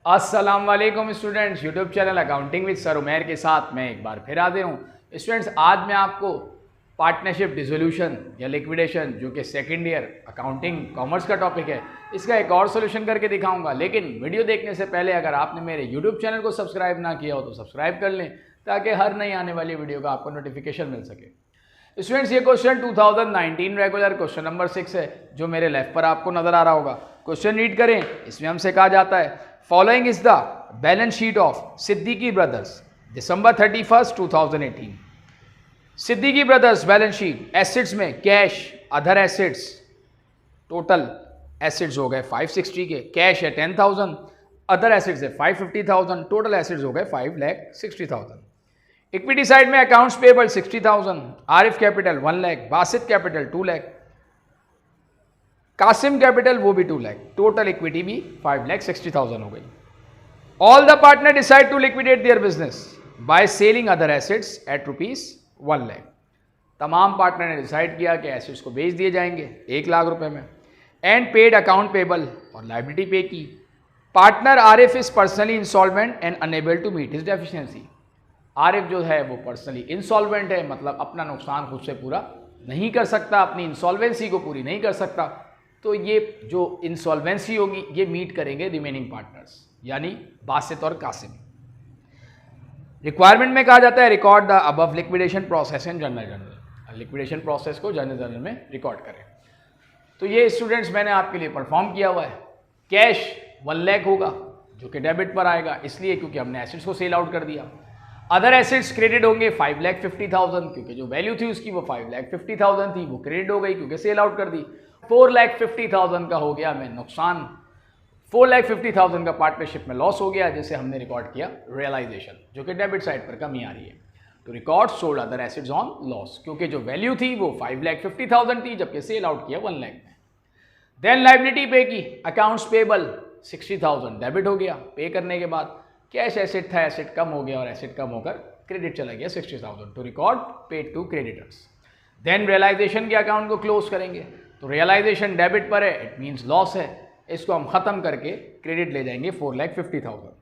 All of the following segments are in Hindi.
अस्सलाम वालेकुम students, YouTube channel accounting with sir Umair के साथ मैं एक बार फिर हाजिर हूँ। स्टूडेंट्स, आज मैं आपको पार्टनरशिप डिसोल्यूशन या लिक्विडेशन, जो कि सेकंड ईयर अकाउंटिंग कॉमर्स का टॉपिक है, इसका एक और सोल्यूशन करके दिखाऊंगा। लेकिन वीडियो देखने से पहले अगर आपने मेरे यूट्यूब चैनल को सब्सक्राइब ना किया हो तो सब्सक्राइब कर लें, ताकि हर नई आने वाली वीडियो का आपको नोटिफिकेशन मिल सके। स्टूडेंट्स, ये क्वेश्चन 2019 रेगुलर क्वेश्चन नंबर 6 है, जो मेरे लेफ्ट पर आपको नजर आ रहा होगा। क्वेश्चन रीड करें। इसमें हमसे कहा जाता है, following is the balance sheet of Siddiqui brothers December 31, 2018। Siddiqui brothers balance sheet, assets में cash, other assets, total assets हो गए 560 के, कैश है 10,000, अदर एसेट्स है 550,000, टोटल एसेट्स हो गए 5,60,000। इक्विटी साइड में accounts payable 60,000, Arif capital 1 lakh, Basit capital 2 lakh, Qasim capital वो भी 2 लाख, टोटल इक्विटी भी 5,60,000 हो गई। All the partner decide to liquidate their business by selling other assets at ₹1 lakh. तमाम पार्टनर ने डिसाइड किया कि एसेट्स को बेच दिए जाएंगे 1 लाख रुपए में, एंड पेड अकाउंट पेबल और लायबिलिटी पे की। Partner Arif is personally insolvent and unable to meet his deficiency. Arif जो है वो पर्सनली इंसॉल्वेंट है, मतलब अपना नुकसान खुद से पूरा नहीं कर सकता, अपनी इंसॉल्वेंसी को पूरी नहीं कर सकता। तो ये जो इंसॉल्वेंसी होगी ये मीट करेंगे रिमेनिंग पार्टनर्स, यानी बासित और कासिम। रिक्वायरमेंट में कहा जाता है, record the above liquidation process in journal. Liquidation process को जर्नल में रिकॉर्ड करें। तो ये स्टूडेंट्स मैंने आपके लिए परफॉर्म किया हुआ है। कैश 1 लाख होगा, जो कि डेबिट पर आएगा, इसलिए क्योंकि हमने एसेट्स को सेल आउट कर दिया। अदर एसेट्स क्रेडिट होंगे 5,50,000, क्योंकि जो वैल्यू थी उसकी वो 5,50,000 थी, वो क्रेडिट हो गई क्योंकि सेल आउट कर दी। 4,50,000 का हो गया हमें नुकसान, 4,50,000 का पार्टनरशिप में लॉस हो गया, जिसे हमने रिकॉर्ड किया रियलाइजेशन, जो कि डेबिट साइड पर कमी आ रही है। तो record sold other assets on loss, क्योंकि जो वैल्यू थी वो 5,50,000 थी, जबकि सेल आउट किया 1 लाख में। देन लायबिलिटी पे की, अकाउंट्स पेबल 60,000 डेबिट हो गया पे करने के बाद। कैश एसेट था, एसेट कम हो गया और एसेट कम होकर क्रेडिट चला गया 60,000 to record paid to creditors. Then realisation के अकाउंट को क्लोज करेंगे। तो रियलाइजेशन डेबिट पर है, इट मींस लॉस है, इसको हम खत्म करके क्रेडिट ले जाएंगे 4,50,000।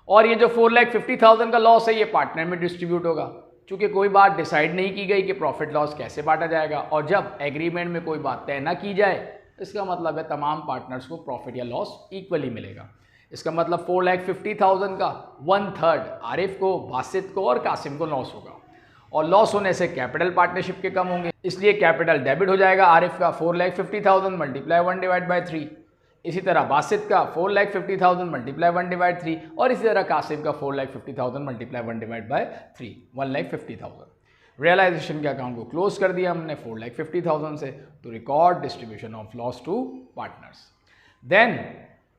और ये जो 4,50,000 का लॉस है ये पार्टनर में डिस्ट्रीब्यूट होगा, चूंकि कोई बात डिसाइड नहीं की गई कि प्रॉफिट लॉस कैसे बांटा जाएगा। और जब एग्रीमेंट में कोई बात तय ना की जाए, इसका मतलब है तमाम पार्टनर्स को प्रॉफिट या लॉस इक्वली मिलेगा। इसका मतलब 4,50,000 का 1/3 आरिफ को, बासित को और कासिम को लॉस होगा, और लॉस होने से कैपिटल पार्टनरशिप के कम होंगे, इसलिए कैपिटल डेबिट हो जाएगा आरिफ का 4,50,000 मल्टीप्लाई 1/3। इसी तरह बासित का 4,50,000 मल्टीप्लाई 1/3, और इसी तरह कासिम का 4,50,000 मल्टीप्लाई 1/3, 1,50,000। रियलाइजेशन के अकाउंट को क्लोज कर दिया हमने 4,50,000 से, to record distribution of loss to partners. Then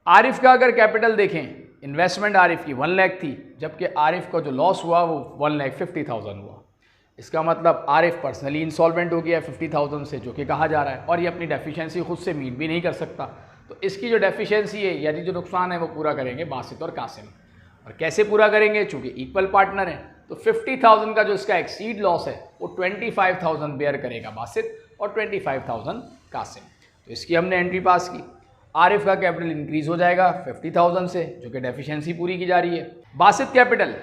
Arif का अगर कैपिटल देखें, इन्वेस्टमेंट आरिफ की 1 लाख थी, जबकि आरिफ का जो लॉस हुआ वो 1,50,000 हुआ। इसका मतलब आरिफ पर्सनली इंसॉल्वेंट हो गया 50,000 से, जो कि कहा जा रहा है, और ये अपनी डेफिशिएंसी खुद से मीट भी नहीं कर सकता। तो इसकी जो डेफिशिएंसी है, यानी जो नुकसान है, वो पूरा करेंगे बासित और कासिम। और कैसे पूरा करेंगे, चूँकि इक्वल पार्टनर है, तो 50,000 का जो इसका एक्सीड लॉस है वो 25,000 बेयर करेगा बासित और 25,000 कासिम। तो इसकी हमने एंट्री पास की। आरिफ का कैपिटल इंक्रीज हो जाएगा 50,000 से, जो कि डेफिशिएंसी पूरी की जा रही है। बासित कैपिटल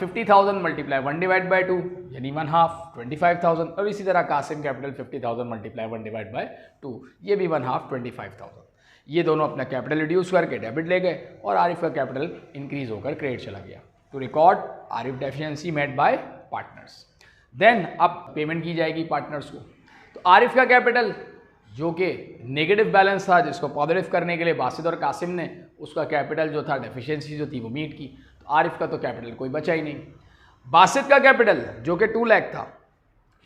50,000 मल्टीप्लाई 1/2, यानी 1/2 25,000, और इसी तरह कासिम कैपिटल 50,000 मल्टीप्लाई 1/2, ये भी 1/2 25,000। ये दोनों अपना कैपिटल रिड्यूस करके डेबिट ले गए, और आरिफ का कैपिटल इंक्रीज होकर क्रेडिट चला गया। To record Arif deficiency met by partners. Then अब पेमेंट की जाएगी पार्टनर्स को। तो आरिफ का कैपिटल जो कि नेगेटिव बैलेंस था, जिसको पॉजिटिव करने के लिए बासित और कासिम ने उसका कैपिटल जो था, डेफिशिएंसी जो थी, वो मीट की। तो आरिफ का तो कैपिटल कोई बचा ही नहीं। बासित का कैपिटल जो कि 2 लाख था,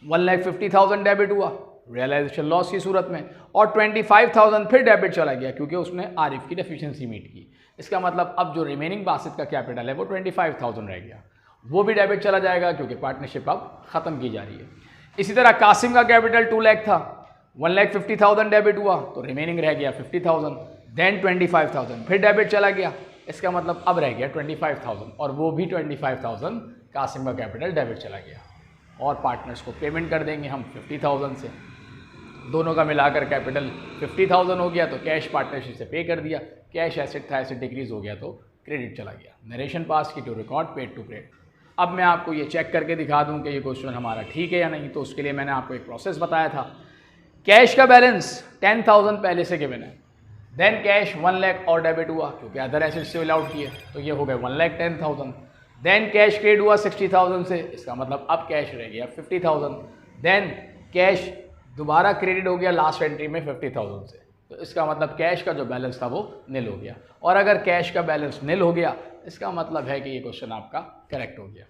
1,50,000 डेबिट हुआ रियलाइजेशन लॉस की सूरत में, और 25,000 फिर डेबिट चला गया, क्योंकि उसने आरिफ की डेफिशिएंसी मीट की। इसका मतलब अब जो रिमेनिंग बासित का कैपिटल है वो 25,000 रह गया, वो भी डेबिट चला जाएगा, क्योंकि पार्टनरशिप अब खत्म की जा रही है। इसी तरह कासिम का कैपिटल 2 लाख था, 1,50,000 डेबिट हुआ, तो रिमेनिंग रह गया 50,000। देन 25,000 फिर डेबिट चला गया, इसका मतलब अब रह गया 25,000, और वो भी 25,000 कासिम का कैपिटल डेबिट चला गया। और पार्टनर्स को पेमेंट कर देंगे हम 50,000 से। दोनों का मिलाकर कैपिटल 50,000 हो गया, तो कैश पार्टनरशिप से पे कर दिया। कैश एसेट था, एसेट डिक्रीज हो गया तो क्रेडिट चला गया। नरेशन पास की to record, paid to paid. अब मैं आपको ये चेक करके दिखा दूं कि ये क्वेश्चन हमारा ठीक है या नहीं। तो उसके लिए मैंने आपको एक प्रोसेस बताया था। कैश का बैलेंस 10,000 पहले से गिवन है, देन कैश 1 लाख और डेबिट हुआ क्योंकि अदर एसेट से अलाउड किए, तो ये हो गए 1,10,000। देन कैश क्रेडिट हुआ 60,000 से, इसका मतलब अब कैश रह गया 50,000। देन कैश दोबारा क्रेडिट हो गया लास्ट एंट्री में 50,000 से, तो इसका मतलब कैश का जो बैलेंस था वो निल हो गया। और अगर कैश का बैलेंस निल हो गया इसका मतलब है कि ये क्वेश्चन आपका करेक्ट हो गया।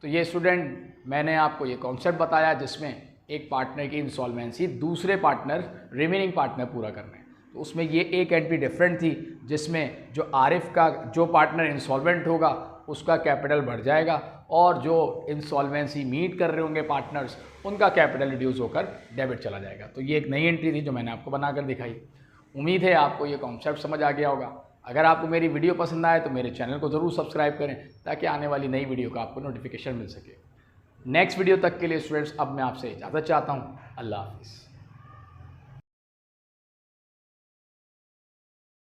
तो ये स्टूडेंट मैंने आपको ये कॉन्सेप्ट बताया जिसमें एक पार्टनर की इंसॉल्वेंसी दूसरे पार्टनर रिमेनिंग पार्टनर पूरा करना है। तो उसमें ये एक एंट्री डिफरेंट थी जिसमें जो आरिफ का जो पार्टनर इंसॉल्वेंट होगा उसका कैपिटल बढ़ जाएगा और जो इंसॉल्वेंसी मीट कर रहे होंगे पार्टनर्स उनका कैपिटल रिड्यूस होकर डेबिट चला जाएगा। तो ये एक नई एंट्री थी जो मैंने आपको बनाकर दिखाई। उम्मीद है आपको ये कॉन्सेप्ट समझ आ गया होगा। अगर आपको मेरी वीडियो पसंद आए तो मेरे चैनल को ज़रूर सब्सक्राइब करें ताकि आने वाली नई वीडियो का आपको नोटिफिकेशन मिल सके। नेक्स्ट वीडियो तक के लिए स्टूडेंट्स अब मैं आपसे इजाज़त चाहता हूँ। अल्लाह हाफिज़।